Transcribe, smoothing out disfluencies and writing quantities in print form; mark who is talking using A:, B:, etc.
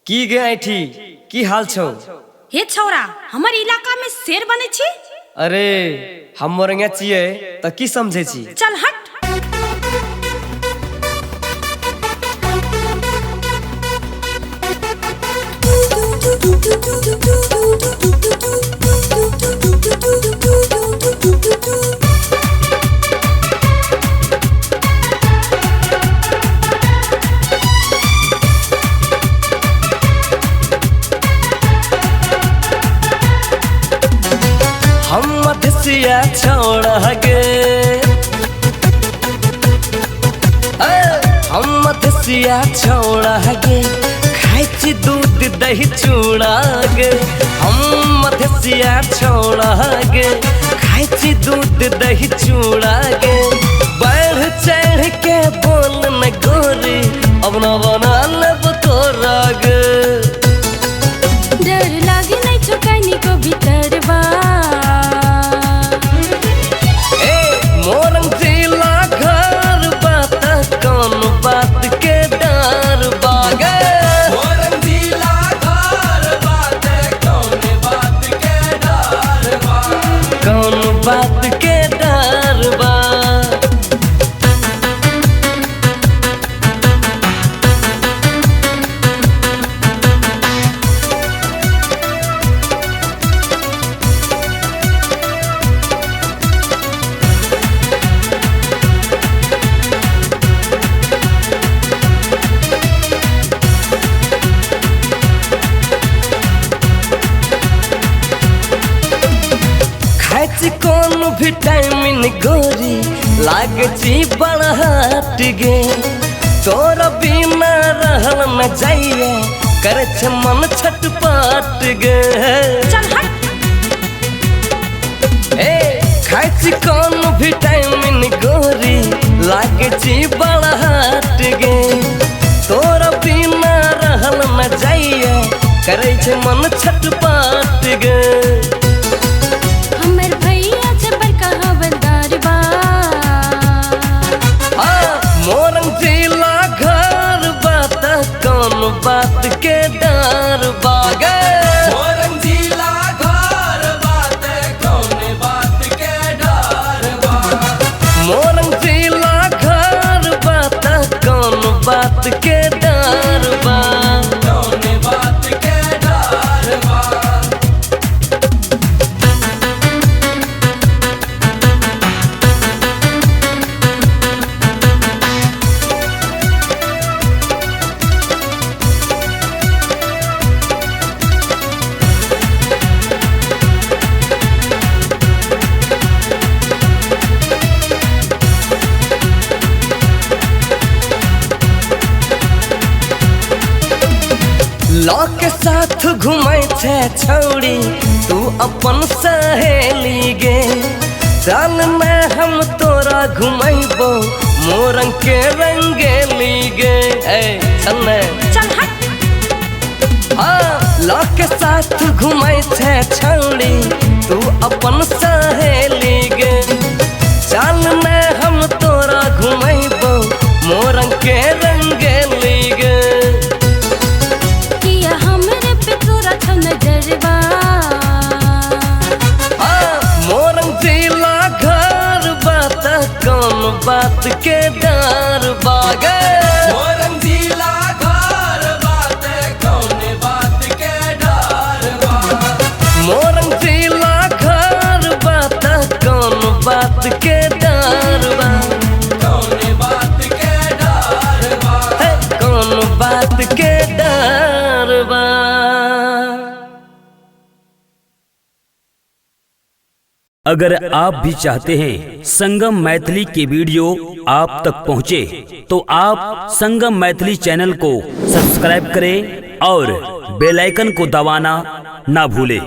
A: की गे ऐठी की हाल छौ?
B: हे छौरा, हमर इलाका में शेर बने छी।
A: अरे हम मोरंगा छिए त की समझे छी?
B: चल हट।
A: हम मधुसिया छोड़ा गे, हम मधुसिया छोड़ा गे, खाई दूध दही चूड़ा गे। हम मधुसिया छोड़ा गे, खाई दूध दही चूड़ा गे। बढ़ चढ़ के बोल न गोरी, अब न बना लब तोरा गे।
B: डर लागे नहीं चुकानी को भीतर बा।
A: मोरंग जिला घर बात कौन बात के डर बागे।
C: मोरंग जिला घर बात कौन बात के डर बा।
A: कौन बात के डर बा। खाई कौन विटामिन गोरी लागची बड़ा हट गे। तोरा बिना रहल न जाइए, करे छे मन छटपट गे।
B: चल हट।
A: खाई कौन विटामिन गोरी लागची बड़ा हट गे। तोरा बिना रहल न जाइए, करे छे मन छटपट गे।
B: हमर भैया जबर का हवलदार बा।
A: मोरंग जिला घर बात कौन बात के डर बागे।
C: मोरंग जिला घर बात कौन बात के डर बा।
A: मोरंग जिला घर बात कौन बात के डर बा।
C: कौन बात के डर बा।
A: लौ के साथ घूमे छे छौड़ी, तू अपन सहेली गे। चल में हम तोरा घुमैबो, मोरंग के रंगेली गे। चल ने।
B: चल हट।
A: लौ के साथ घूमे छे छौड़ी, तू अपन सहेली गे। चल में हम तोरा घुमैबो, मोरंग के रंगेली गे।
B: किया हमरे पे तोरा छ नजरबा।
A: मोरंग जिला घर बात कौन बात के डर बागे।
C: मोरंग जिला घर बात कौन बात के डर बा।
A: मोरंग जिला घर बात कौन बात के डर बा।
C: कौन बात के डर बा।
A: कौन बात के डर बा।
D: अगर आप भी चाहते हैं संगम मैथिली के वीडियो आप तक पहुंचे, तो आप संगम मैथिली चैनल को सब्सक्राइब करें और बेल आइकन को दबाना ना भूलें।